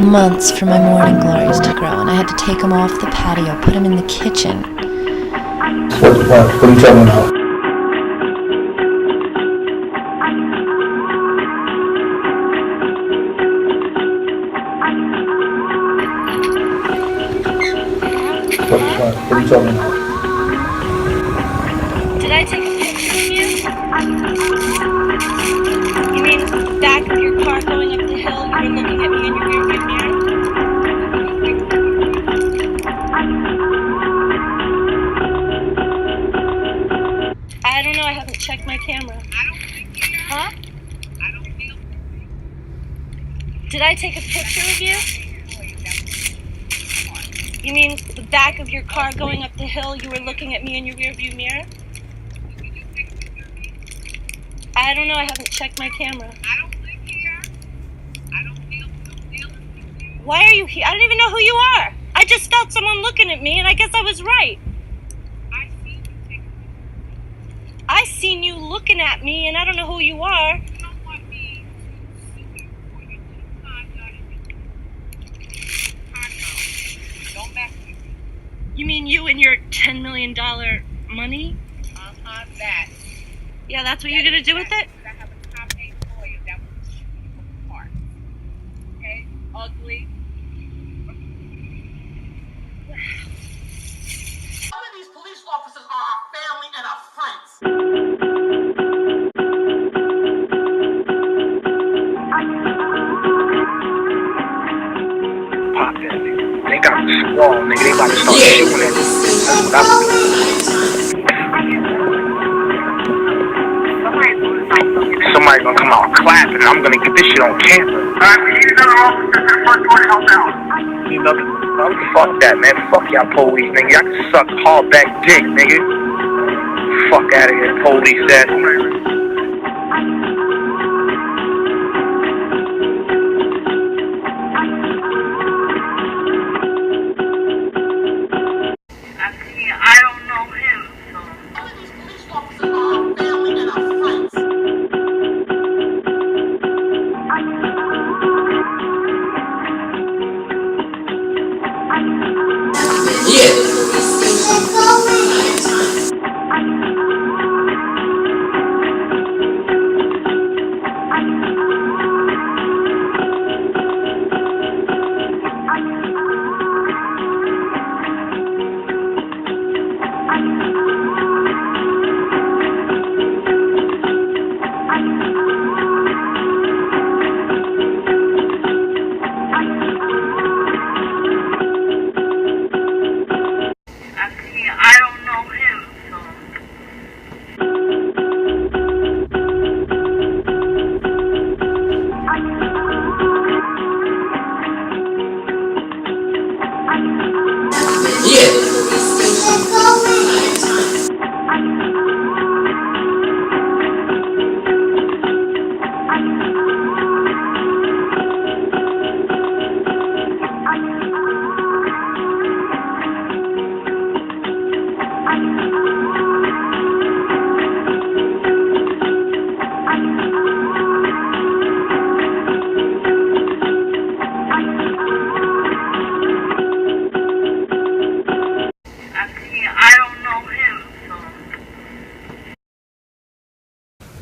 months for my morning glories to grow, and I had to take them off the patio, put them in the kitchen. What are you talking about? What are you talking about? Did I take a picture of you? You mean the back of your car going up the hill? You were looking at me in your rearview mirror? I don't know. I haven't checked my camera. Huh? Did I take a picture of you? You mean the back of your car going up the hill? You were looking at me in your rearview mirror? I don't know. I haven't checked my camera. Why are you here? I don't even know who you are. I just felt someone looking at me, and I guess I was right. I seen you looking at me, and I don't know who you are. You mean you and your $10 million money? That. Yeah, that's what you're gonna do with it? I have a top 8 lawyer that will shoot you apart. Okay? Ugly. Some of these police officers are our family and our friends. Pop that nigga. They got the squall, nigga. They about to start shooting at me. That's what I'm doing. Somebody's gonna come out clapping, and I'm gonna get this shit on camera. We need another officer to the front door to help out. You know, fuck that, man. Fuck y'all police, nigga. Y'all can suck hardback dick, nigga. Fuck out of here, police ass. I don't know him, so. Some of these police officers are our family and our friends. I don't know him, so. I don't know him, so.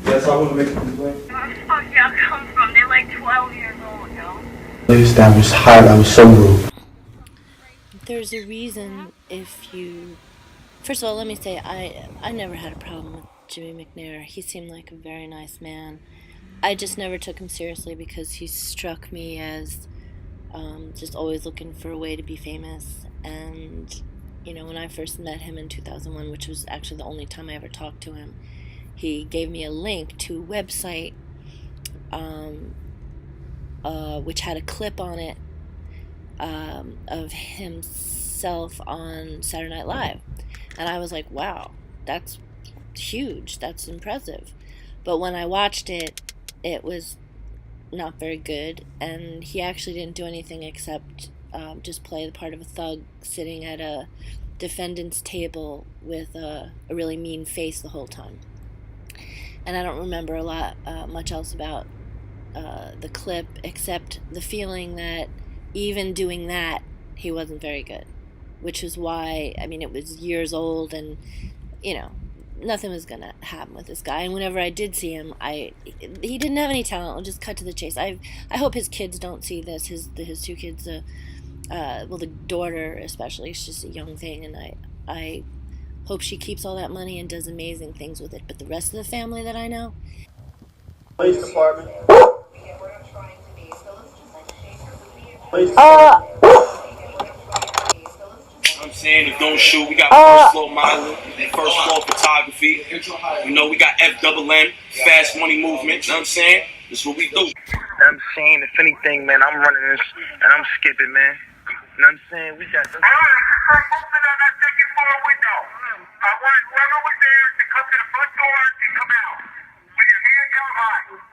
Yes, I want to make a complaint. Where the fuck y'all come from? They're like 12 years old, yo. Ladies, that was hot. I was so rude. There's a reason if you... First of all, let me say, I never had a problem with Jimmy McNair. He seemed like a very nice man. I just never took him seriously because he struck me as just always looking for a way to be famous. And, you know, when I first met him in 2001, which was actually the only time I ever talked to him, he gave me a link to a website which had a clip on it of himself on Saturday Night Live. And I was like, wow, that's huge, that's impressive. But when I watched it, it was not very good, and he actually didn't do anything except just play the part of a thug sitting at a defendant's table with a really mean face the whole time. And I don't remember much else about the clip, except the feeling that even doing that, he wasn't very good, which is why, I mean, it was years old, and nothing was gonna happen with this guy. And whenever I did see him, he didn't have any talent. I'll just cut to the chase. I hope his kids don't see this. His two kids, well, the daughter especially, she's just a young thing, and I hope she keeps all that money and does amazing things with it. But the rest of the family that I know, Police department. I'm saying, if don't shoot, we got first floor modeling, first floor photography. We got FMM, fast money movement. You know what I'm saying? That's what we do. I'm saying, if anything, man, I'm running this and I'm skipping, man. You know what I'm saying? We got this. All right, start moving on that second floor window. I want whoever was there to come to the front door and come out with your hands held high.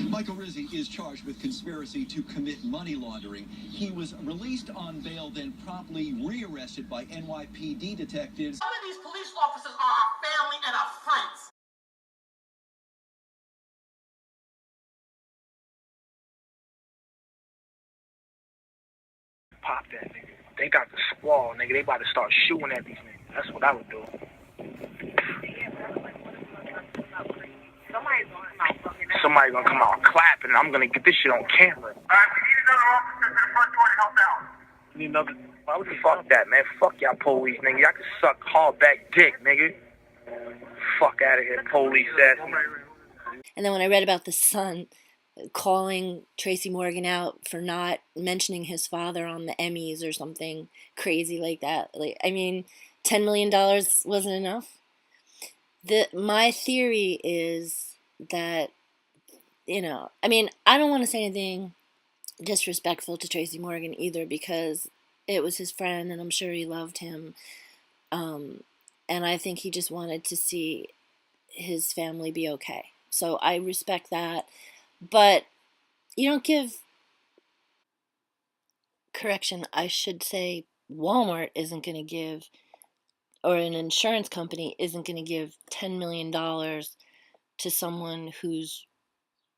Michael Rizzi is charged with conspiracy to commit money laundering. He was released on bail, then promptly rearrested by NYPD detectives. Some of these police officers are our family and our friends. Pop that, nigga. They got the squall, nigga. They about to start shooting at these niggas. That's what I would do. Somebody's gonna come out clapping, and I'm gonna get this shit on camera. All right, we need another officer to the front door to help out. You need another? Why would you fuck that, man? Fuck y'all police, nigga. Y'all can suck hardback dick, nigga. Fuck out of here, police ass. and then when I read about the son calling Tracy Morgan out for not mentioning his father on the Emmys or something crazy like that, like, I mean, $10 million wasn't enough. My theory is that, I mean, I don't want to say anything disrespectful to Tracy Morgan either, because it was his friend and I'm sure he loved him. And I think he just wanted to see his family be okay. So I respect that. But you don't give, correction, I should say Walmart isn't going to give, or an insurance company isn't going to give $10 million to someone whose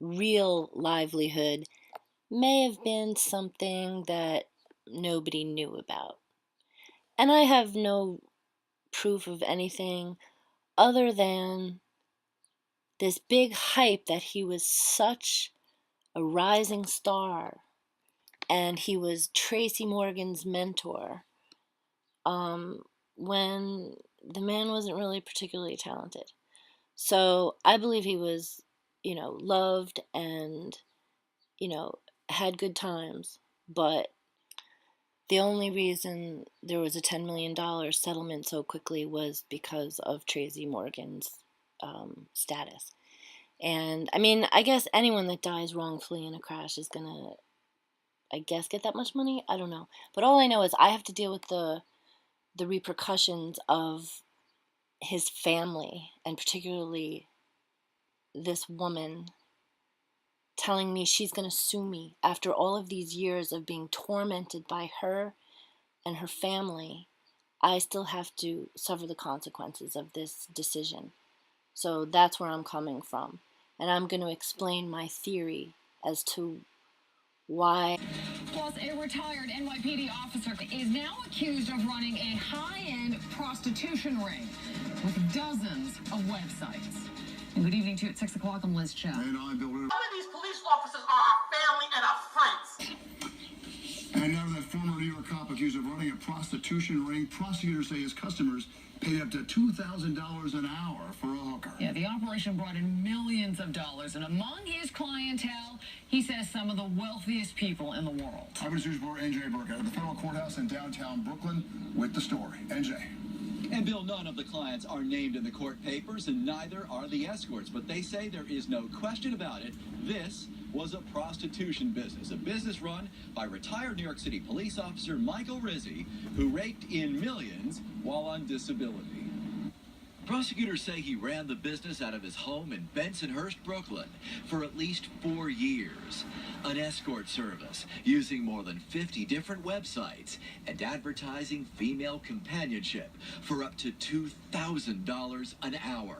real livelihood may have been something that nobody knew about. And I have no proof of anything other than this big hype that he was such a rising star and he was Tracy Morgan's mentor, when the man wasn't really particularly talented. So I believe he was, loved and, had good times, but the only reason there was a $10 million settlement so quickly was because of Tracy Morgan's status. And I mean, I guess anyone that dies wrongfully in a crash is gonna, I guess, get that much money. I don't know. But all I know is I have to deal with the repercussions of his family, and particularly this woman telling me she's going to sue me after all of these years of being tormented by her and her family. I still have to suffer the consequences of this decision. So that's where I'm coming from. And I'm going to explain my theory as to why. Plus, a retired NYPD officer is now accused of running a high-end prostitution ring with dozens of websites. And good evening to you at 6 o'clock. I'm Liz Chow. Some of these police officers are our family and our friends. And now that former New York cop accused of running a prostitution ring, prosecutors say his customers paid up to $2,000 an hour for a hooker. Yeah, the operation brought in millions of dollars, and among his clientele, he says some of the wealthiest people in the world. Eyewitness News reporter NJ Burkett at the federal courthouse in downtown Brooklyn with the story. NJ. And Bill, none of the clients are named in the court papers, and neither are the escorts. But they say there is no question about it. This was a prostitution business, a business run by retired New York City police officer Michael Rizzi, who raked in millions while on disability. Prosecutors say he ran the business out of his home in Bensonhurst, Brooklyn, for at least 4 years. An escort service using more than 50 different websites and advertising female companionship for up to $2,000 an hour.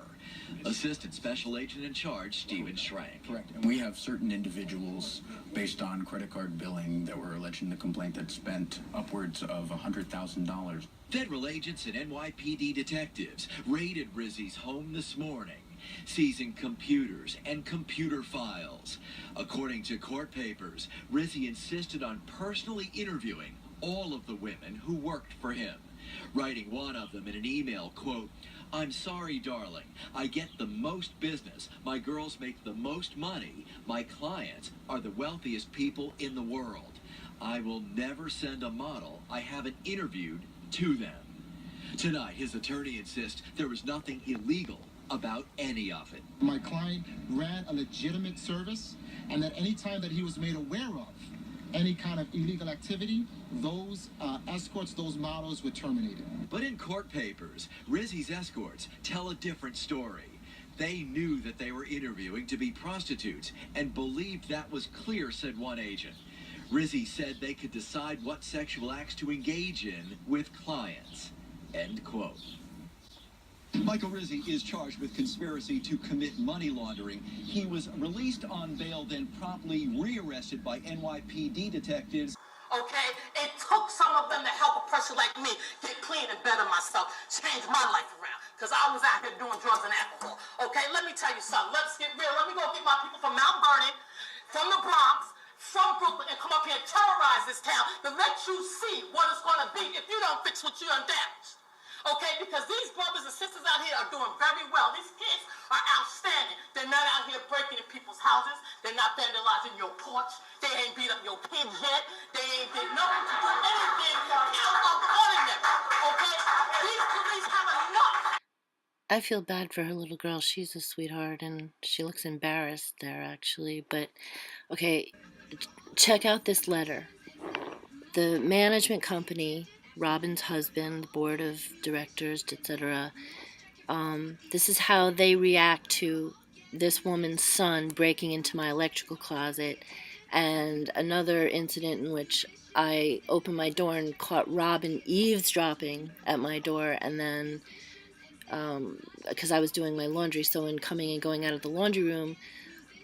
Assistant Special Agent in Charge, Stephen Schrank. Correct. And we have certain individuals, based on credit card billing, that were alleged in the complaint that spent upwards of $100,000. Federal agents and NYPD detectives raided Rizzy's home this morning, seizing computers and computer files. According to court papers, Rizzy insisted on personally interviewing all of the women who worked for him, writing one of them in an email, quote, "I'm sorry, darling. I get the most business. My girls make the most money. My clients are the wealthiest people in the world. I will never send a model I haven't interviewed to them." Tonight, his attorney insists there was nothing illegal about any of it. My client ran a legitimate service, and that any time that he was made aware of any kind of illegal activity, those escorts, those models were terminated. But in court papers, Rizzy's escorts tell a different story. They knew that they were interviewing to be prostitutes and believed that was clear, said one agent. Rizzy said they could decide what sexual acts to engage in with clients. End quote. Michael Rizzy is charged with conspiracy to commit money laundering. He was released on bail, then promptly rearrested by NYPD detectives. Okay? It took some of them to help a person like me get clean and better myself, change my life around. Because I was out here doing drugs and alcohol. Okay? Let me tell you something. Let's get real. Let me go get my people from Mount Vernon, from the Bronx, from Brooklyn, and come up here and terrorize this town to let you see what it's going to be if you don't fix what you done damaged. Okay, because these brothers and sisters out here are doing very well. These kids are outstanding. They're not out here breaking in people's houses. They're not vandalizing your porch. They ain't beat up your kids yet. They ain't did nothing to do anything out of ordinary. Okay? These police have enough. I feel bad for her little girl. She's a sweetheart, and she looks embarrassed there, actually. But, okay, check out this letter. The management company, Robin's husband, board of directors, etc., this is how they react to this woman's son breaking into my electrical closet, and another incident in which I opened my door and caught Robin eavesdropping at my door, and then because I was doing my laundry, so in coming and going out of the laundry room,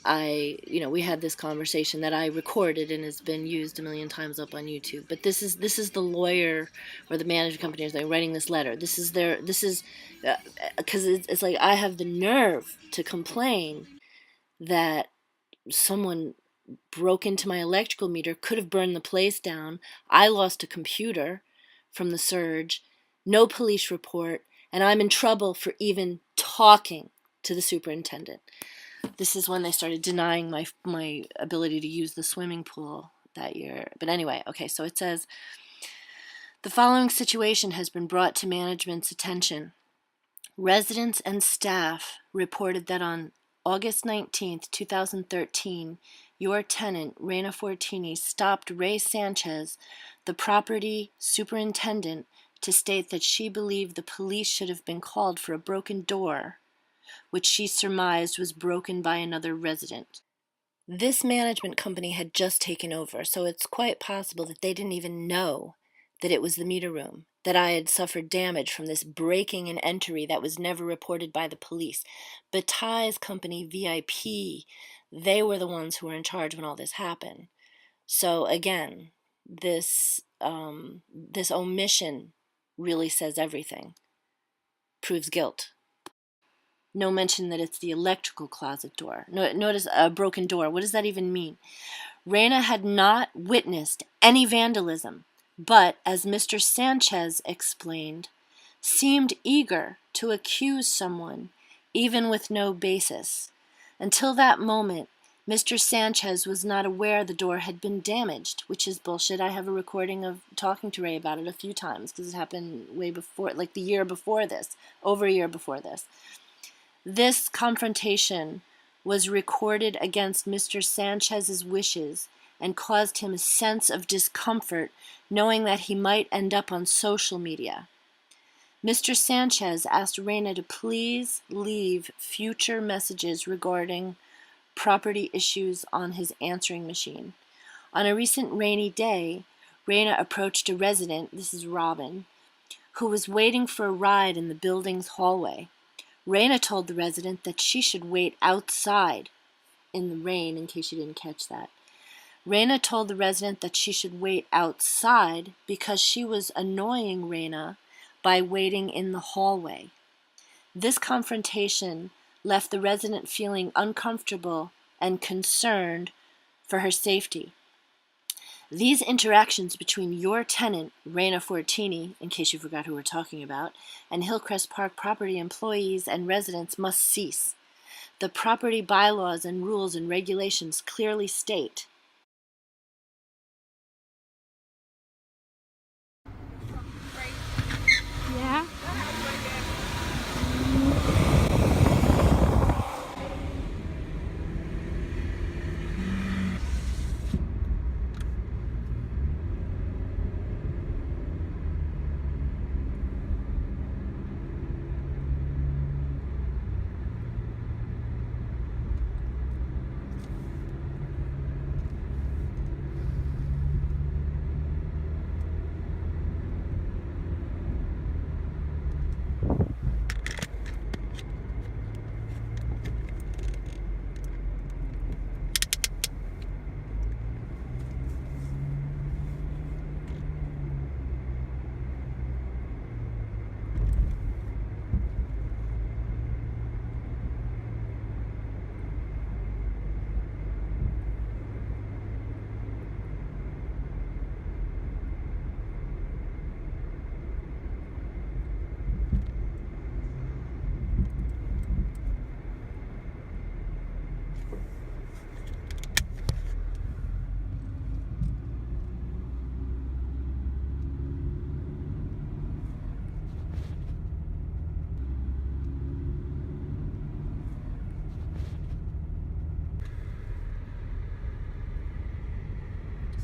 we had this conversation that I recorded and has been used a million times up on YouTube. But this is the lawyer or the management company is writing this letter. This is because it's like I have the nerve to complain that someone broke into my electrical meter, could have burned the place down. I lost a computer from the surge, no police report, and I'm in trouble for even talking to the superintendent. This is when they started denying my ability to use the swimming pool that year. But anyway, okay, so it says, the following situation has been brought to management's attention. Residents and staff reported that on August 19th, 2013, your tenant, Reina Fortini, stopped Ray Sanchez, the property superintendent, to state that she believed the police should have been called for a broken door, which she surmised was broken by another resident. This management company had just taken over, so it's quite possible that they didn't even know that it was the meter room, that I had suffered damage from this breaking and entry that was never reported by the police. Bataille's company, VIP, they were the ones who were in charge when all this happened. So again, this omission really says everything. Proves guilt. No mention that it's the electrical closet door. Notice a broken door. What does that even mean? Reina had not witnessed any vandalism, but, as Mr. Sanchez explained, seemed eager to accuse someone, even with no basis. Until that moment, Mr. Sanchez was not aware the door had been damaged, which is bullshit. I have a recording of talking to Ray about it a few times, because it happened way before, like the year before this, over a year before this. This confrontation was recorded against Mr. Sanchez's wishes and caused him a sense of discomfort knowing that he might end up on social media. Mr. Sanchez asked Reina to please leave future messages regarding property issues on his answering machine. On a recent rainy day, Reina approached a resident, this is Robin, who was waiting for a ride in the building's hallway. Raina told the resident that she should wait outside in the rain, in case you didn't catch that. Raina told the resident that she should wait outside because she was annoying Raina by waiting in the hallway. This confrontation left the resident feeling uncomfortable and concerned for her safety. These interactions between your tenant, Raina Fortini, in case you forgot who we're talking about, and Hillcrest Park property employees and residents must cease. The property bylaws and rules and regulations clearly state Yeah?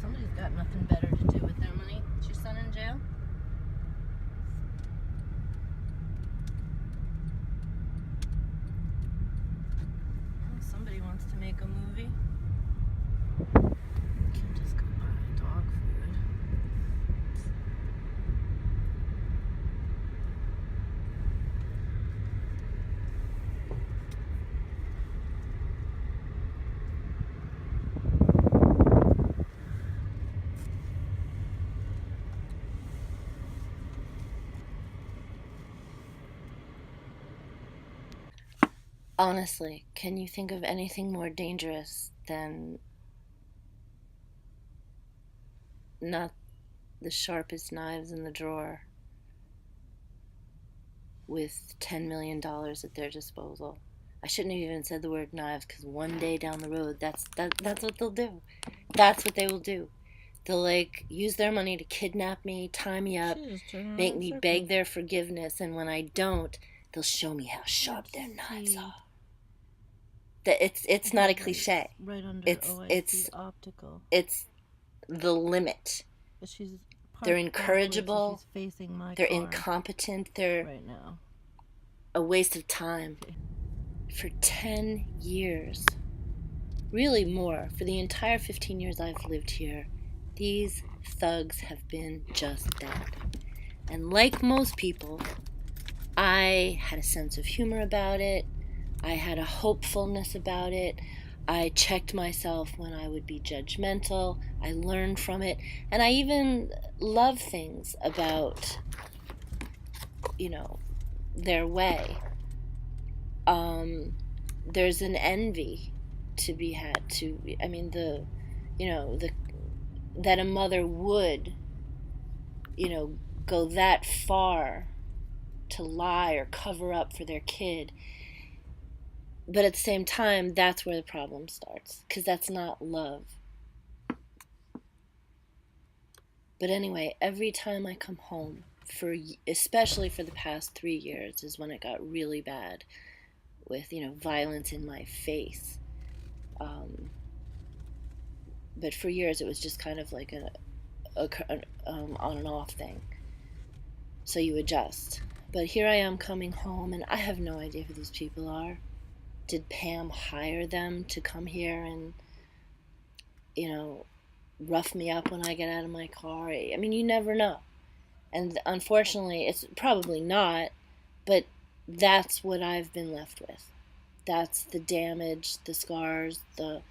somebody's got nothing better to do with their money. Is your son in jail? Well, somebody wants to make a movie. Can't just go buy dog food. Honestly, can you think of anything more dangerous than not the sharpest knives in the drawer with $10 million at their disposal? I shouldn't have even said the word knives, because one day down the road, that's what they'll do. That's what they will do. They'll, like, use their money to kidnap me, tie me up, make me beg their forgiveness, and when I don't, they'll show me how sharp their knives are. It's not a cliche. Right under It's optical. It's the limit. They're incorrigible. They're incompetent. They're right now a waste of time. For 10 years, really more, for the entire 15 years I've lived here, these thugs have been just that. And like most people, I had a sense of humor about it. I had a hopefulness about it. I checked myself when I would be judgmental. I learned from it. And I even love things about, their way. There's an envy to be had that a mother would, go that far to lie or cover up for their kid. But at the same time, that's where the problem starts, because that's not love. But anyway, every time I come home, especially for the past 3 years, is when it got really bad with, violence in my face. But for years, it was just kind of like an on and off thing. So you adjust. But here I am coming home, and I have no idea who these people are. Did Pam hire them to come here and, rough me up when I get out of my car? I mean, you never know. And unfortunately, it's probably not, but that's what I've been left with. That's the damage, the scars, the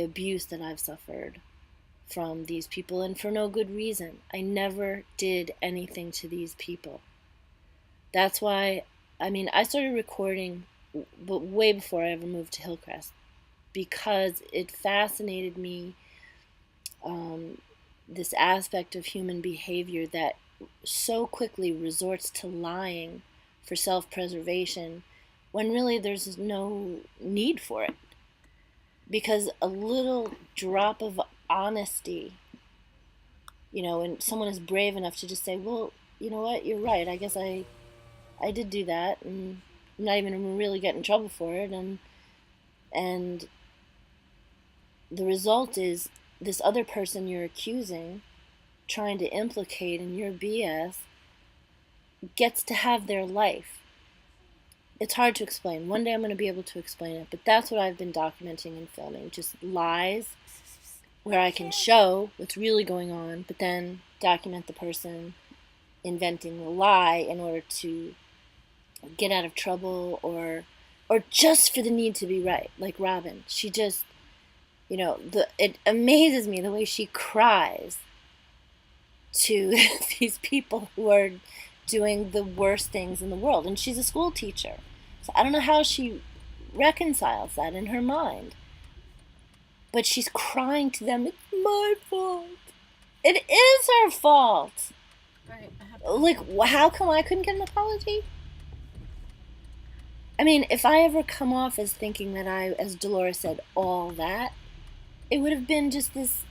abuse that I've suffered from these people, and for no good reason. I never did anything to these people. That's why, I started recording but way before I ever moved to Hillcrest, because it fascinated me, this aspect of human behavior that so quickly resorts to lying for self-preservation when really there's no need for it. Because a little drop of honesty, and someone is brave enough to just say, well, you know what, you're right, I guess I did do that, and I'm not even really get in trouble for it, and the result is this other person you're accusing, trying to implicate in your BS, gets to have their life. It's hard to explain. One day I'm going to be able to explain it, but that's what I've been documenting and filming. Just lies where I can show what's really going on, but then document the person inventing the lie in order to get out of trouble, or just for the need to be right. Like Robin, she just, it amazes me the way she cries to these people who are doing the worst things in the world. And she's a school teacher. So I don't know how she reconciles that in her mind. But she's crying to them, it's my fault. It is her fault. Right. Like, how come I couldn't get an apology? If I ever come off as thinking that I, as Dolores said, all that, it would have been just this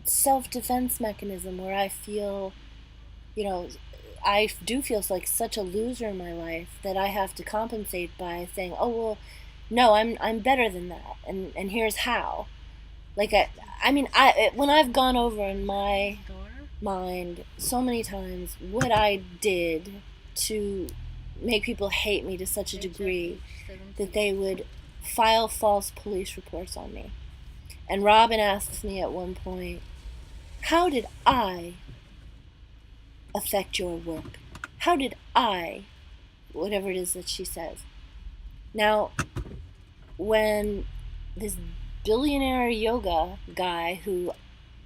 self-defense mechanism where I feel, I do feel like such a loser in my life that I have to compensate by saying, oh, well, no, I'm better than that, and here's how. Like, when I've gone over in my mind so many times what I did to make people hate me to such a degree that they would file false police reports on me. And Robin asks me at one point, how did I affect your work? How did I, whatever it is that she says. Now, when this billionaire yoga guy, who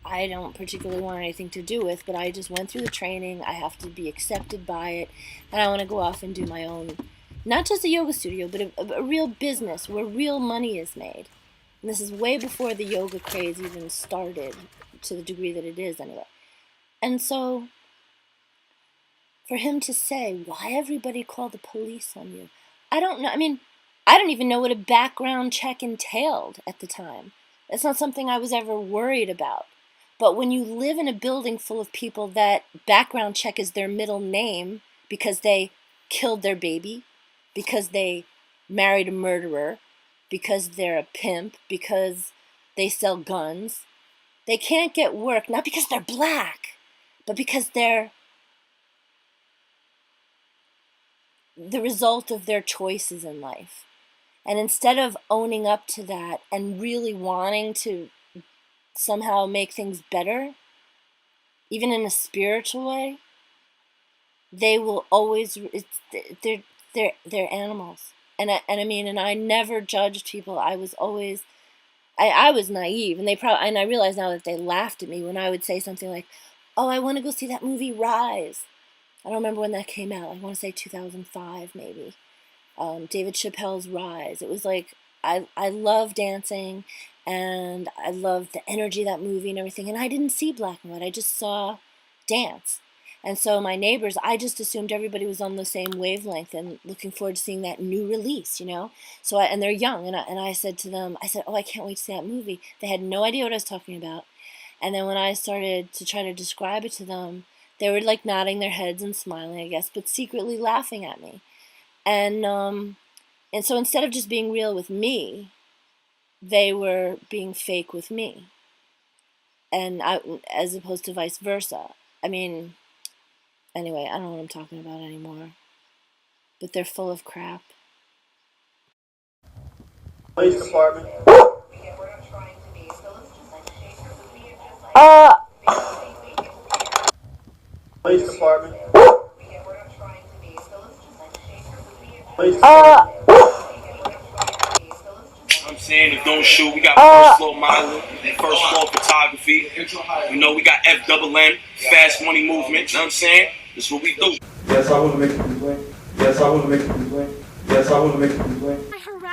I don't particularly want anything to do with, but I just went through the training, I have to be accepted by it, and I want to go off and do my own, not just a yoga studio, but a real business where real money is made. And this is way before the yoga craze even started, to the degree that it is anyway. And so, for him to say, why everybody called the police on you? I don't know. I don't even know what a background check entailed at the time. It's not something I was ever worried about. But when you live in a building full of people that background check is their middle name because they killed their baby, because they married a murderer, because they're a pimp, because they sell guns, they can't get work, not because they're black, but because they're the result of their choices in life. And instead of owning up to that and really wanting to somehow make things better, even in a spiritual way, they will always, they're animals. And I never judged people. I was always, I was naive, and I realize now that they laughed at me when I would say something like, oh, I want to go see that movie Rise. I don't remember when that came out. I want to say 2005 maybe. David Chappelle's Rise. It was like, I love dancing, and I loved the energy of that movie and everything, and I didn't see black and white. I just saw dance. And so my neighbors, I just assumed everybody was on the same wavelength and looking forward to seeing that new release, So, and they're young, and I said to them, oh, I can't wait to see that movie. They had no idea what I was talking about. And then when I started to try to describe it to them, they were like nodding their heads and smiling, I guess, but secretly laughing at me. And so instead of just being real with me, they were being fake with me, and as opposed to vice versa. Anyway, I don't know what I'm talking about anymore, but they're full of crap. Police department. Police department. I'm saying if don't shoot, we got first floor modeling, first floor photography. You know, we got FLM, fast money movement. You know what I'm saying? This is what we do. Yes, I want to make a complaint. Yes, I want to make a complaint. Yes, I want to make a complaint.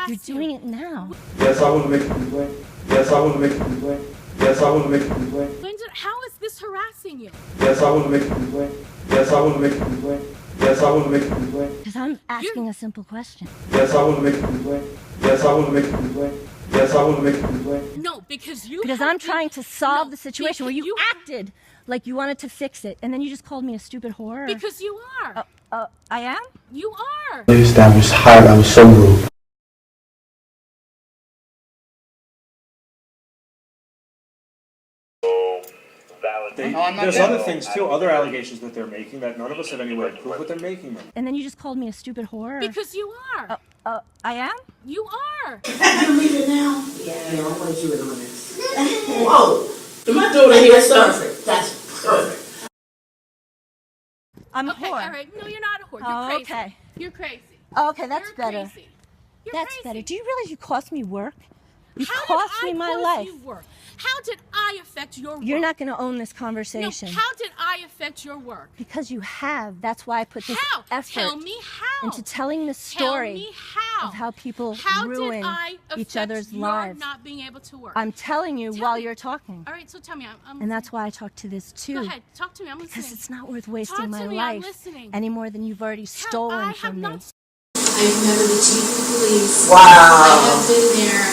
You're doing it now. Yes, I want to make a complaint. Yes, I want to make a complaint. Yes, I want to make a complaint. How is this harassing you? Yes, I want to make a complaint. Yes, I want to make a complaint. Yes, I want to make a complaint. Because I'm asking a simple question. Yes, I want to make a complaint. Yes, I want to make a complaint. Yes, I want to make a complaint. No, because you. Because I'm trying to solve the situation where you acted like you wanted to fix it, and then you just called me a stupid whore. Because you are. I am? You are. That was hard. I was so rude. There's other things too, other allegations that they're making that none of us have any way to prove what they're making them. And then you just called me a stupid whore. Because you are. I am? You are. Leave it now? Yeah, I want you in on this. Whoa! My daughter here is perfect. That's perfect. I'm a Okay, whore. all right. No, you're not a whore. You're Oh, crazy. okay. You're crazy. Okay, that's You're better. Crazy. You're That's crazy. better. Do you realize you cost me work? You How cost did me my cause life. You work? How did I affect your work? You're not going to own this conversation. No, how did I affect your work? Because you have. That's why I put this effort Tell me how. into telling the story Tell me how. of how people How ruin did I each other's your lives. Not being able to work? I'm telling you while you're talking. All right, so tell me. I'm and that's why I talk to this too. Go ahead, talk to me. I'm listening. Because it's not worth wasting my I'm life listening. any more than you've already stolen from me. I've met the chief of police. Wow. I have been there.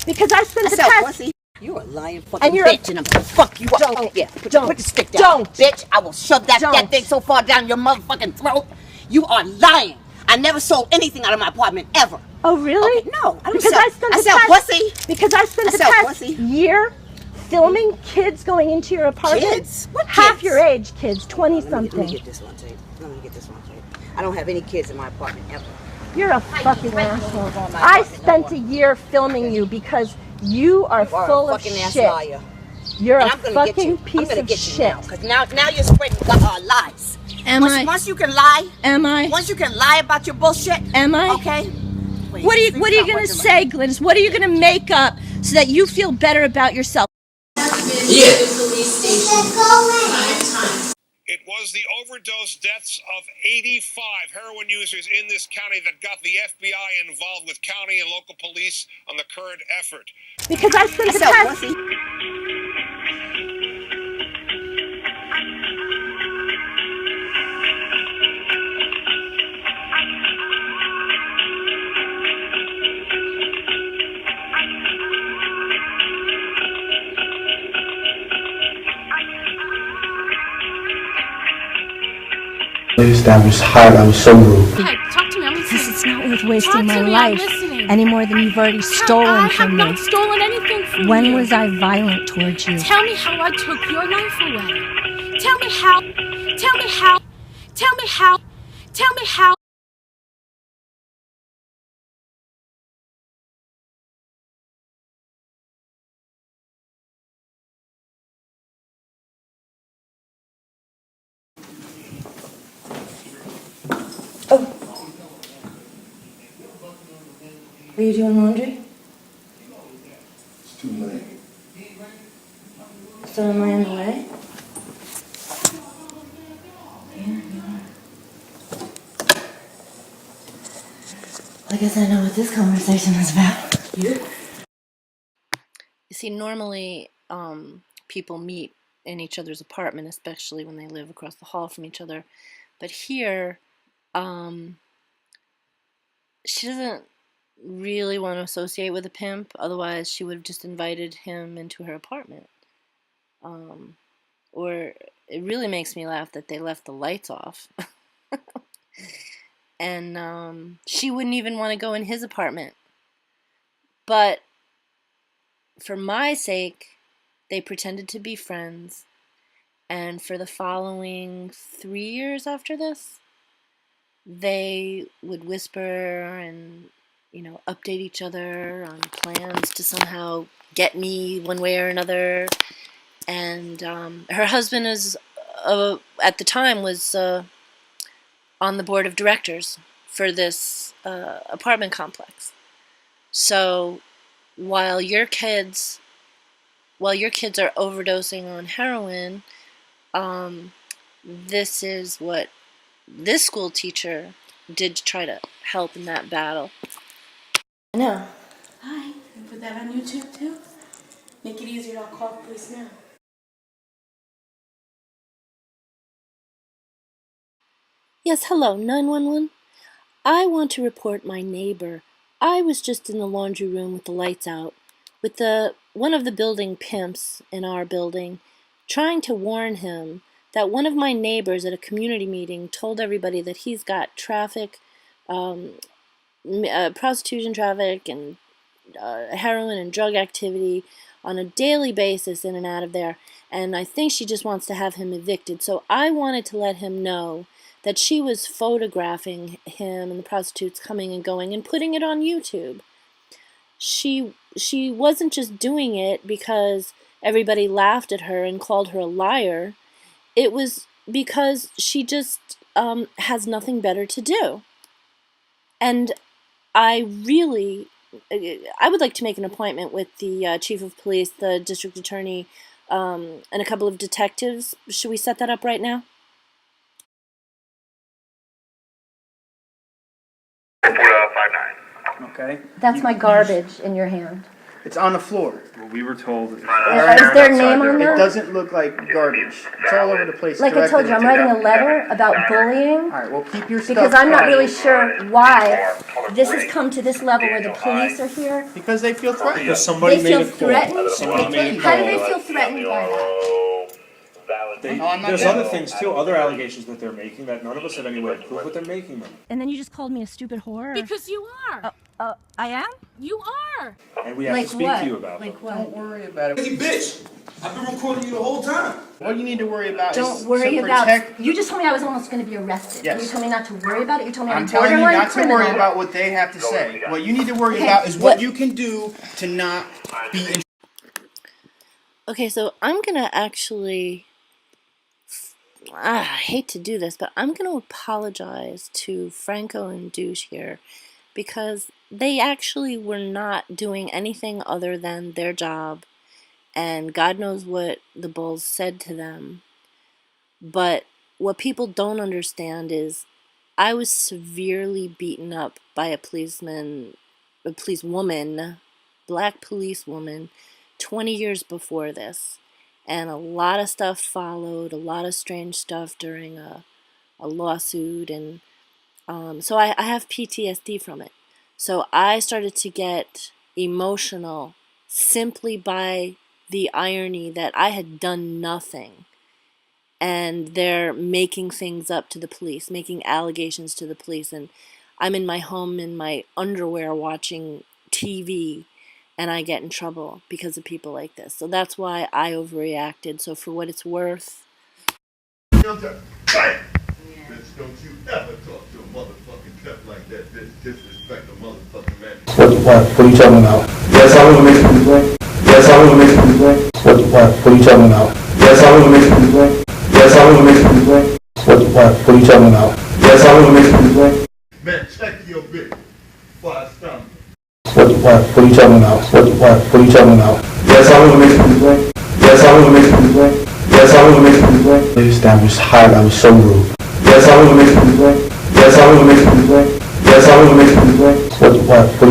Because I spent the past... You are lying fucking and you're bitch, and I'm gonna fuck you up. Don't. Yeah, Don't. put the stick down. Don't. Bitch, I will shove that Don't. thing so far down your motherfucking throat. You are lying. I never sold anything out of my apartment, ever. Oh, really? Okay, no, I don't because sell. I sell pussy. Because I spent the past year filming kids going into your apartment. Kids? What kids? Half your age kids, 20-something. Let me get this one, Tate. Let me get this one, Tate. I don't have any kids in my apartment, ever. You're a fucking asshole. I spent a year filming you because you are full of shit. Liar. You're and a fucking piece of shit. Because now you're spreading lies. Once you can lie. Am I? Once you can lie about your bullshit. Am I? Okay. Wait, what are you gonna say, Glynis? What are you gonna make up so that you feel better about yourself? Yeah. It was the overdose deaths of 85 heroin users in this county that got the FBI involved with county and local police on the current effort. Because I spent the past... That was hard. I was so rude. Hey, talk to me. I'm listening. Because it's not worth wasting my life any more than you've already stolen from me. I have not stolen anything from you. When was I violent towards you? Tell me how I took your life away. Tell me how. Tell me how. Tell me how. Tell me how. Are you doing laundry? It's too late. So am I in the way? I guess I know what this conversation is about. You see, normally people meet in each other's apartment, especially when they live across the hall from each other. But here, she doesn't really want to associate with a pimp. Otherwise, she would have just invited him into her apartment. Or it really makes me laugh that they left the lights off. And she wouldn't even want to go in his apartment. But for my sake, they pretended to be friends. And for the following 3 years after this, they would whisper and, update each other on plans to somehow get me one way or another. And her husband is, at the time, was on the board of directors for this apartment complex. So while your kids are overdosing on heroin, this is what this school teacher did to try to help in that battle. I know. Hi. Can put that on YouTube too? Make it easier, I'll call the police now. Yes, hello, 911. I want to report my neighbor. I was just in the laundry room with the lights out, with one of the building pimps in our building, trying to warn him that one of my neighbors at a community meeting told everybody that he's got traffic, prostitution traffic, and heroin and drug activity on a daily basis in and out of there, and I think she just wants to have him evicted. So I wanted to let him know that she was photographing him and the prostitutes coming and going and putting it on YouTube. She wasn't just doing it because everybody laughed at her and called her a liar. It was because she just has nothing better to do. And I would like to make an appointment with the chief of police, the district attorney, and a couple of detectives. Should we set that up right now? Okay. That's my garbage in your hand. It's on the floor. Well, we were told. Is there a name on there? It doesn't look like garbage. It's all over the place. Like I told you, I'm writing a letter about bullying. All right, well, keep your stuff because I'm not quiet. really sure why this has come to this level where the police are here. Because they feel threatened. Because somebody They made feel a call. threatened. Somebody made a How do call. they feel threatened by that? There's other things too, other allegations that they're making that none of us have any way to prove, but they're making them. And then you just called me a stupid whore? Because you are. I am? You are. And we have to speak to you about it. Don't worry about it. Hey, bitch! I've been recording you the whole time. What you need to worry about Don't is worry to about protect... You just told me I was almost going to be arrested. Yes. You told me not to worry about it. You told me I'm I'm telling you borderline not to criminal. worry about what they have to say. What you need to worry Okay, about is what you can do to not be in... Okay, so I'm going to actually... I hate to do this, but I'm going to apologize to Franco and Douche here because they actually were not doing anything other than their job, and God knows what the bulls said to them. But what people don't understand is I was severely beaten up by a policewoman, black policewoman, 20 years before this. And a lot of stuff followed, a lot of strange stuff during a lawsuit, and so I have PTSD from it. So I started to get emotional simply by the irony that I had done nothing, and they're making things up to the police, making allegations to the police, and I'm in my home in my underwear watching TV, and I get in trouble because of people like this. So that's why I overreacted. So for what it's worth... Bitch, don't you ever talk to a motherfucking pep like that, bitch. Disrespect a motherfucking man. What are you talking about? Yes, I want to make a complaint. Yes, I want to make a complaint. What are you talking about? Yes, I want to make a complaint. Yes, I want to make a complaint. What are you talking about? Yes, I want to make a complaint. Man, check your bitch before I stomp you. What are you talking about? What are you talking about? Yes, I want to make a complaint. Yes, I want to make a complaint. Yes, I want to make a complaint. That was hard. I was so rude. Yes, I want to make a complaint. Yes, I want to make a complaint. Yes, I want to make a complaint. What are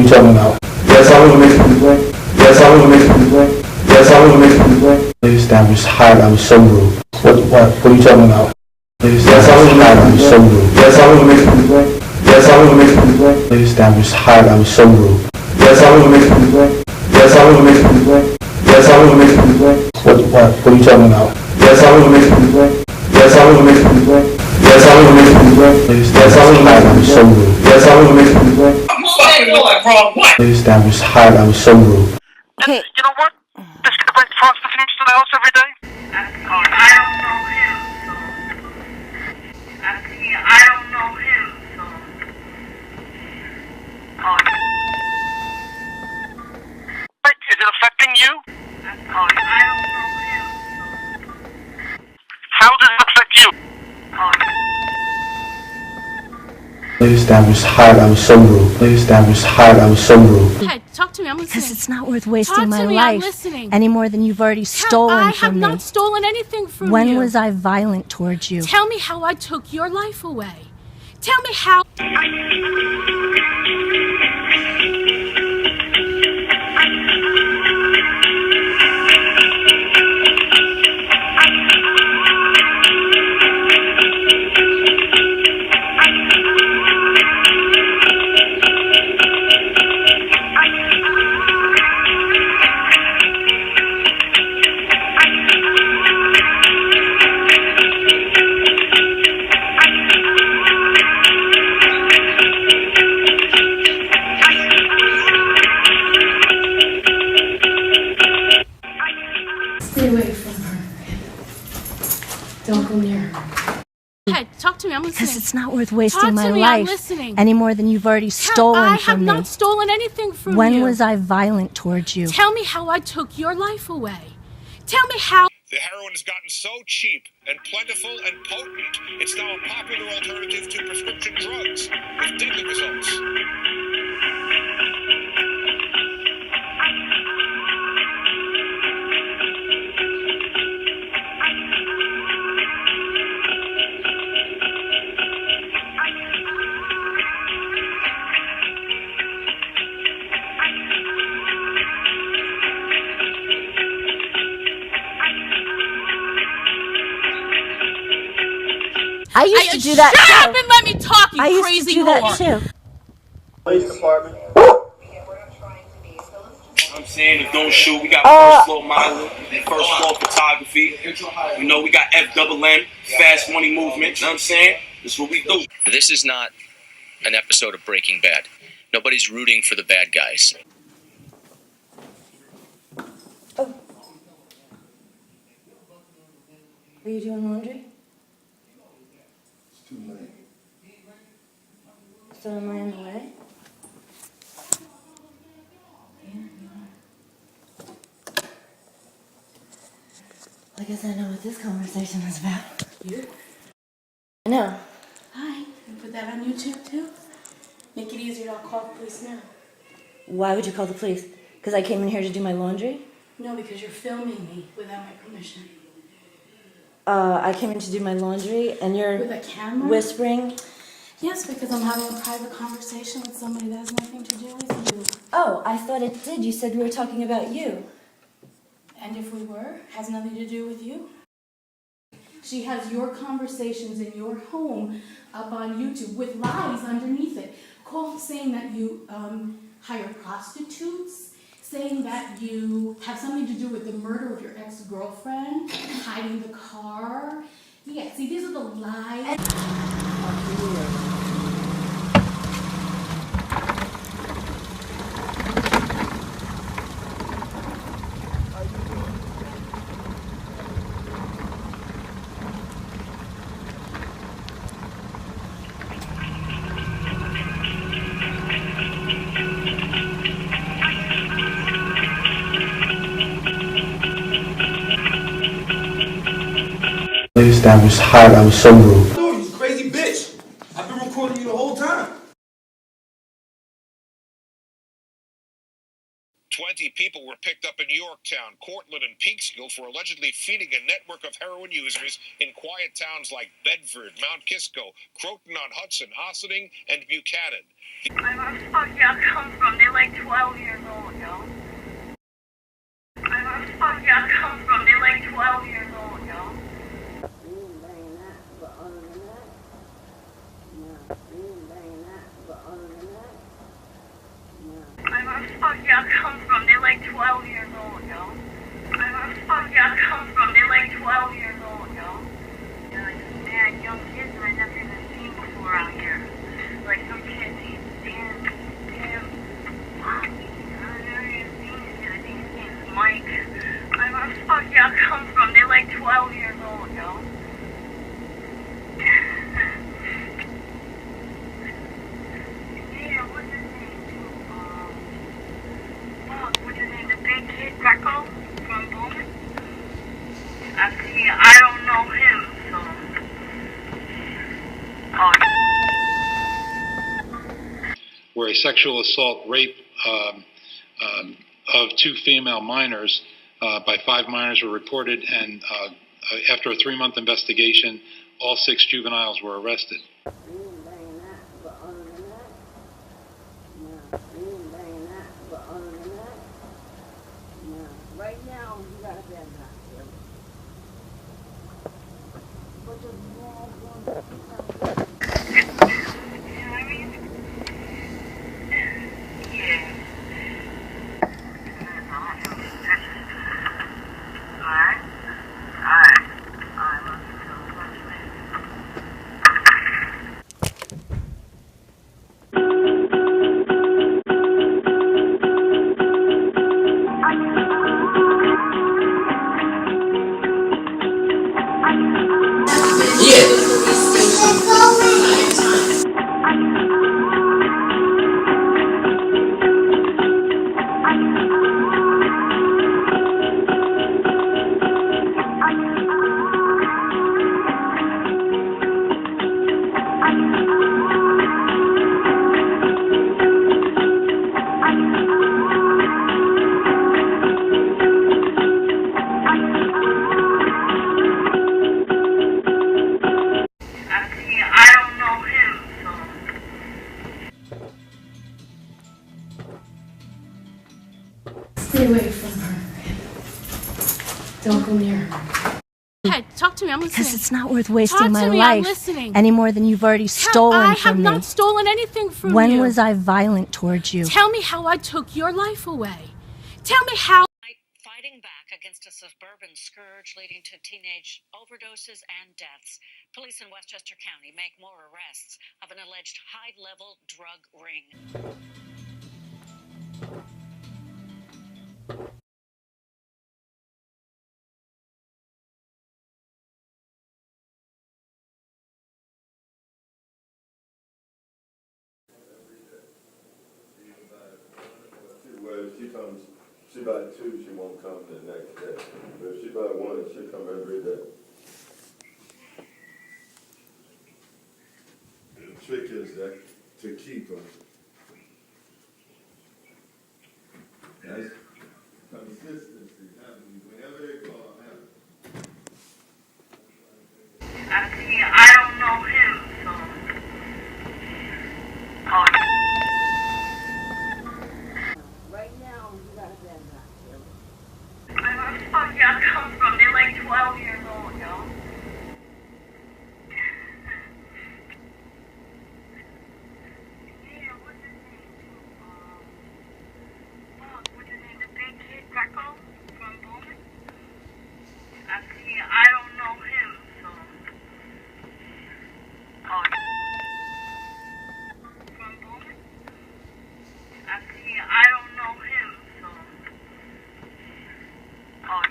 you talking about? Yes, I want to make a complaint. Yes, I want to make a complaint. Yes, I want to make a complaint. That was hard. I was so rude. What are you talking about? Yes, I want to make a complaint. So rude. Yes, I want to make a complaint. Yes, I want to make a complaint. That was hard. I was so rude. Yes, I want to make a complaint. Yes, I want to make a complaint. Yes, I want to make a complaint. What are you talking about? Yes, I want to make a complaint. Yes, I want to make a complaint. Yes, I want to make a complaint. Yes, I want to make a complaint. So rude. Yes, I want to make a complaint. I'm fucking like wrong. What? That was hard. I was so rude. Okay. You know what? This guy brings prostitutes to the house every day. I don't know him, so I don't know him, so Is it affecting you? I don't know him, so How does it affect you? Please, that was hot. I was so rude. Please, that was hot. I was so rude. Hey, talk to me. I'm listening. Because it's not worth wasting Talk my to me, life I'm listening. any more than you've already stolen I from me. have not stolen anything from you. When was I violent towards you? Tell me how I took your life away. Tell me how. Stay away from her. Don't go near her. Hey, talk to me. I'm listening. Because it's not worth wasting Talk my to me, I'm life listening. any more than you've already stolen I from have me. not stolen anything from When you. was I violent towards you? Tell me how I took your life away. Tell me how. The heroin has gotten so cheap and plentiful and potent, it's now a popular alternative to prescription drugs with deadly results. I used to do that Shut too. up and let me talk, you I used crazy to do that whore. too. Police department. I'm saying if don't shoot, we got first floor modeling, first floor photography. You know, we got FLM, fast money movement. You know what I'm saying? That's what we do. This is not an episode of Breaking Bad. Nobody's rooting for the bad guys. Are you doing laundry? It's too late. So am I in the way? I guess I know what this conversation is about. You? I know. Hi. You put that on YouTube too? Make it easier. I'll call the police now. Why would you call the police? Because I came in here to do my laundry? No, because you're filming me without my permission. I came in to do my laundry and you're With a camera? whispering. Yes, because I'm having a private conversation with somebody that has nothing to do with you. Oh, I thought it did. You said we were talking about you. And if we were, has nothing to do with you. She has your conversations in your home up on YouTube with lies underneath it. Saying that you hire prostitutes, saying that you have something to do with the murder of your ex-girlfriend, hiding the car. Yeah, see, these are the lies. Please, that was hot. I was so rude. Dude, you crazy bitch. I've been recording you the whole time. 20 people were picked up in Yorktown, Cortland, and Peekskill for allegedly feeding a network of heroin users in quiet towns like Bedford, Mount Kisco, Croton-on-Hudson, Ossining, and Buchanan. I where the fuck y'all come from? They're like 12 years old, yo. I where the fuck y'all come from? They're like 12 years old, yo. I where the fuck y'all come from? They're like 12 years old, yo. I where the fuck y'all come from? They're like 12 years old, yo. They're like some mad young kids that I've never even seen before out here. Like some kids named damn, I've never even seen this kid. I think his name's Mike. I where the fuck y'all come from? They're like 12 years old, yo. Yeah, what's his name too? What's his name? The big kid, Greco from Bowman? I don't know him, so. Oh. a sexual assault rape of 2 female minors by 5 minors were reported, and after a 3-month investigation, all 6 juveniles were arrested. Right now, you got a bad back. But the small one. Stay away from her. Don't go near her. Okay, talk to me. I'm listening. Because it's not worth wasting Talk my to me, life I'm listening. any more than you've already stolen I from have me. not stolen anything from When you. was I violent towards you? Tell me how I took your life away. Tell me how. Fighting back against a suburban scourge leading to teenage overdoses and deaths. Police in Westchester County make more arrests of an alleged high-level drug ring. Well, if she comes, she buy 2, she won't come the next day. But if she buy 1, she'll come every day. The trick is that to keep her. That's consistency happening whenever they call him. I don't know him, so. Oh. Right now, you got a bad back. I don't know where the fuck y'all come from. They're like 12 years old, yo. Yeah, what's his name? What's his name? The big kid, Greco from Bowman? I don't know him, so. Oh. From Bowman? I don't know him, so. Oh.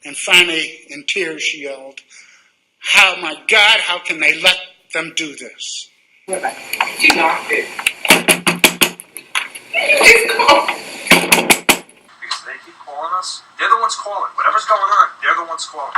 And finally, in tears, she yelled, "How, my God, how can they let them do this?" She knocked it. Because they keep calling us. They're the ones calling. Whatever's going on, they're the ones calling.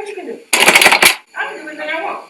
you can do? I can do anything I want.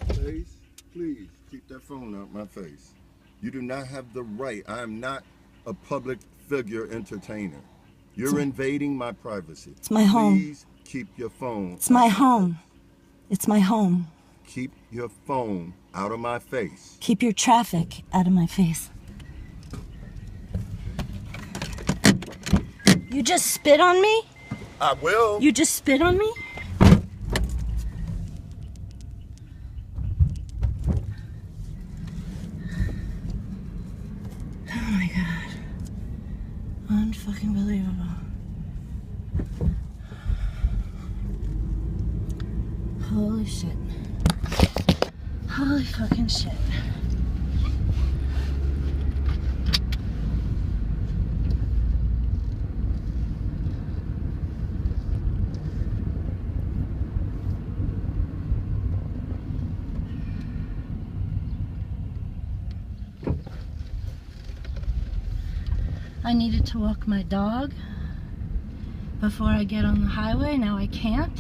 Face, please keep that phone out my face. You do not have the right. I am not a public figure entertainer. You're invading my privacy. It's my home. Please keep your phone. It's my home. It's my home. Keep your phone out of my face. Keep your traffic out of my face. You just spit on me? I will. You just spit on me? Oh my god. Unfucking believable. Holy shit. Holy fucking shit. I needed to walk my dog before I get on the highway. Now I can't.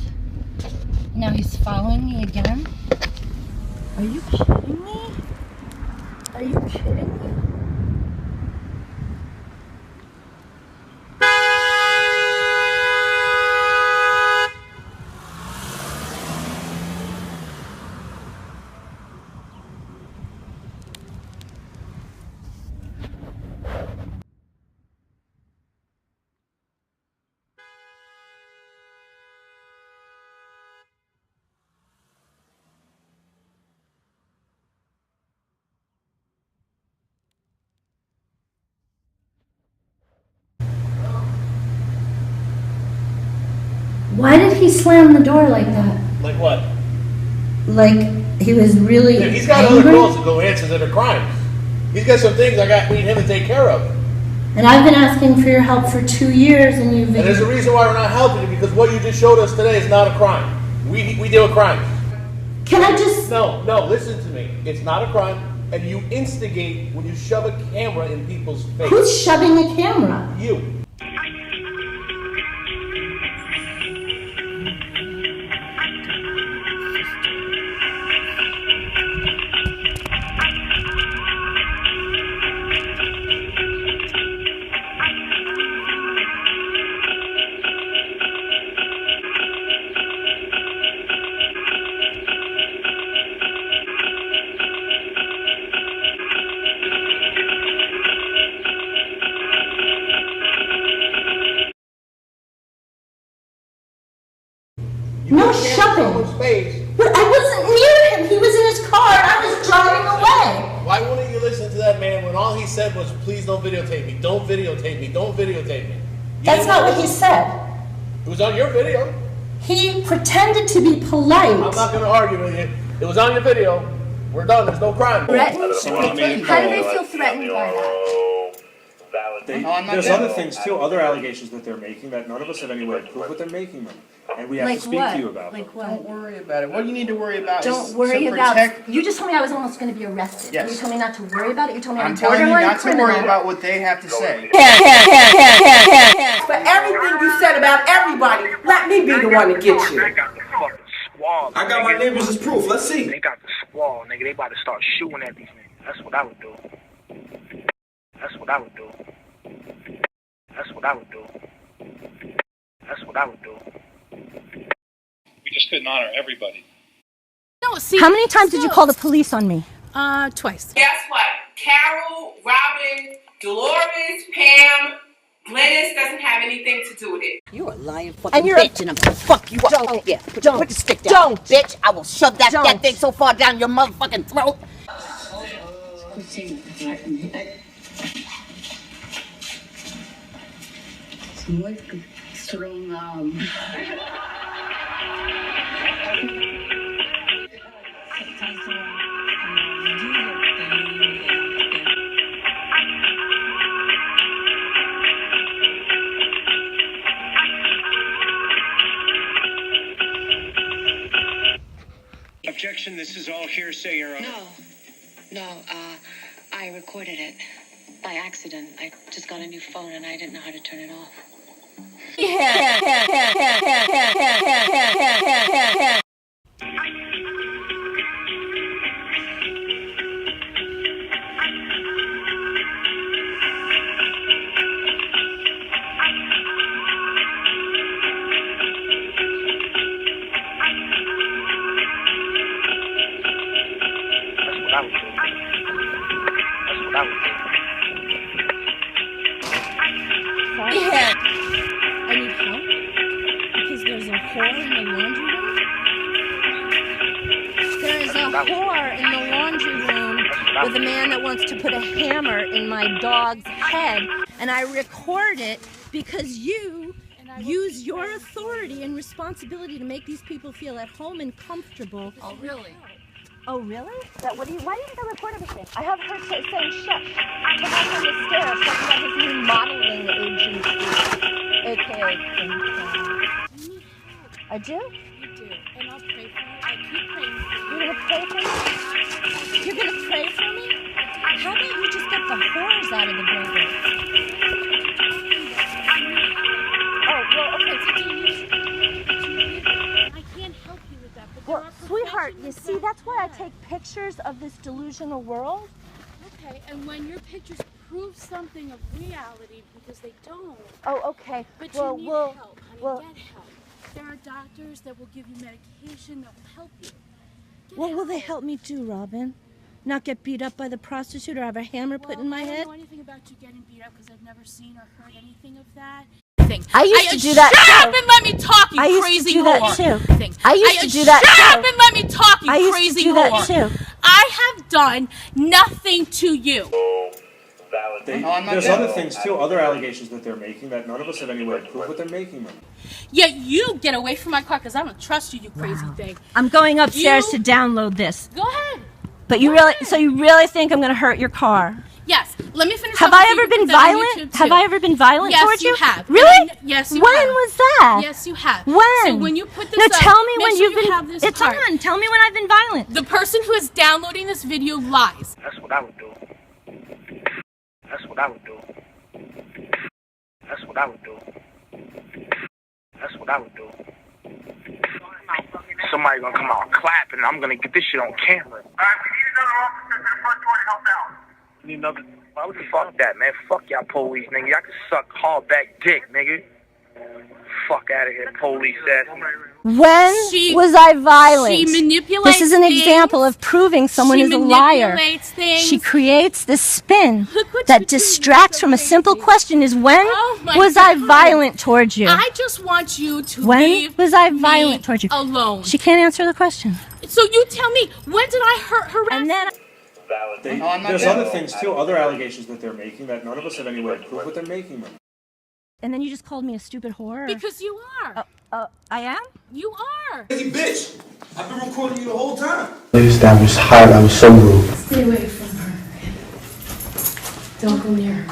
Now he's following me again. Are you kidding me? Are you kidding me? Why did he slam the door like that? Like what? Like he was really Yeah, he's got angry? other calls to go answer that are crimes. He's got some things I need him to take care of. And I've been asking for your help for 2 years, and you've. And there's a reason why we're not helping you, because what you just showed us today is not a crime. We deal with crimes. Can I just? No, listen to me. It's not a crime, and you instigate when you shove a camera in people's face. Who's shoving the camera? You. No shoving. But I wasn't near him. He was in his car, and I was driving away. Why wouldn't you listen to that man when all he said was, please don't videotape me, don't videotape me, don't videotape me? That's not what he said. It was on your video. He pretended to be polite. I'm not going to argue with you. It was on your video. We're done. There's no crime. Threatened? How do they feel threatened by that? There's other things too, other allegations that they're making that none of us have any way to prove, but they're making them. And we have Like to speak what? to you about them. Like what? Don't worry about it. What you need to worry about Don't is worry to about. protect. You just told me I was almost going to be arrested. Yes. You told me not to worry about it. You told me I'm telling you borderline not to criminal. worry about what they have to say. For everything you said about everybody, let me be the one to get you. I got my neighbors as proof. Let's see. They got the squall, nigga. They about to start shooting at these niggas. That's what I would do. That's what I would do. That's what I would do. That's what I would do. We just couldn't honor everybody. No, see, How many times did you call the police on me? Twice. Guess what? Carol, Robin, Dolores, Pam, Glennis doesn't have anything to do with it. You're a lying fucking bitch, and I'm gonna fuck you up. Don't. Yeah, put the stick down. Don't. Bitch, I will shove that thing so far down your motherfucking throat. Strong arm. Objection, this is all hearsay, Your Honor. No, I recorded it by accident. I just got a new phone and I didn't know how to turn it off. I need help because there's a whore in the laundry room. There is a whore in the laundry room with a man that wants to put a hammer in my dog's head, and I record it because you use your authority and responsibility to make these people feel at home and comfortable. Oh, really? Oh, really? Why do you think I record everything? I have her saying shush. The house on the stairs talking about his new modeling agency, a.k.a. I do? You do. And I'll pray for you. I keep praying for you. You're going to pray for me? You're going to pray for me? How about you just get the whores out of the building? Oh, well, okay. I can't help you with that, but Well, sweetheart, you see, that's why I take pictures of this delusional world. Okay, and when your pictures prove something of reality, because they don't. Oh, okay. But Well, you need well, help, honey. well- Get help. There are doctors that will give you medication that will help you. What will they help me do, Robin? Not get beat up by the prostitute or have a hammer put in my I head? don't know anything about you getting beat up because I've never seen or heard anything of that. I used to do that Shut too. up and let me talk, you I used crazy to do that whore. too. Things. I used to do that Shut too. up and let me talk, you I used crazy to do that whore. too. I have done nothing to you. There's other things too, other allegations that they're making that none of us have any way to prove, but they're making them. Yet you get away from my car because I don't trust you, you crazy thing. I'm going upstairs You- to download this. Go ahead. But you really, so you really think I'm going to hurt your car? Yes. Let me finish. Have up I so you ever can been put that on violent? YouTube, Have too. I ever been violent Yes, towards you? you have. Really? And yes, you when have. was that? Yes, you have. When? So when you put this No, up, tell me make when sure you've you been. have this It's part. on. Tell me when I've been violent. The person who is downloading this video lies. That's what I would do. That's what I would do. That's what I would do. That's what I would do. Somebody gonna come out clapping, and I'm gonna get this shit on camera. Alright, we need another officer to the front door to help out. We need another. Why would you fuck that, man? Fuck y'all police, nigga. Y'all can suck hardback dick, nigga. Fuck out of here, police ass. When was I violent? She manipulates This is an things. example of proving someone She is a liar. manipulates things. She creates this spin that distracts from a simple question: is when Oh my was I God. violent towards you? I just want you to When leave was I me violent towards you? alone. She can't answer the question. So you tell me, when did I harass And then There's other things too, other allegations that they're making that none of us have any way to prove, but they're making them. And then you just called me a stupid whore. Because you are. I am? You are. Hey, bitch! I've been recording you the whole time. That was hot. I was so rude. Stay away from her. Don't go near her.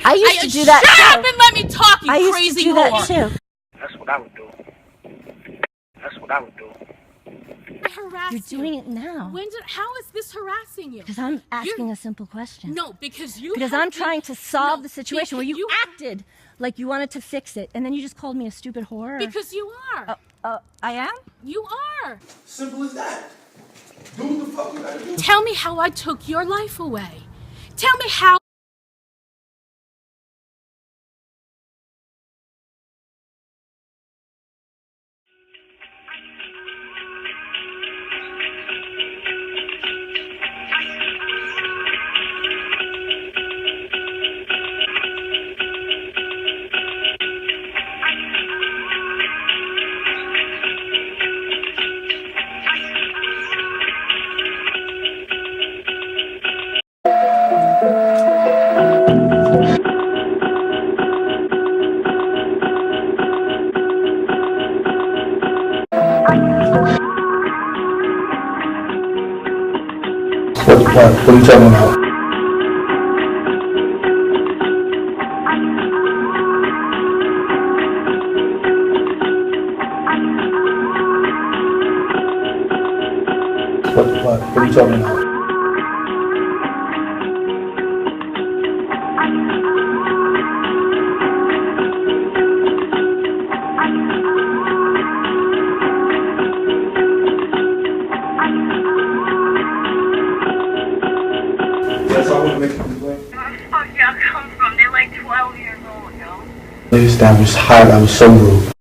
I used to do that Shut too. up and let me talk, you I used crazy to do that whore. too. That's what I would do. That's what I would do. I harass You're doing it now. How is this harassing you? Because I'm asking a simple question. No, because you. Because have I'm been- trying to solve the situation because where you acted like you wanted to fix it, and then you just called me a stupid whore. Because you are. I am? You are. Simple as that. Do what the fuck you gotta do. Tell me how I took your life away. Tell me how. What are you talking about? What are you talking about? Yes, I want to make a complaint. Where the fuck y'all come from? They're like 12 years old, yo. This time was hot. I was so rude.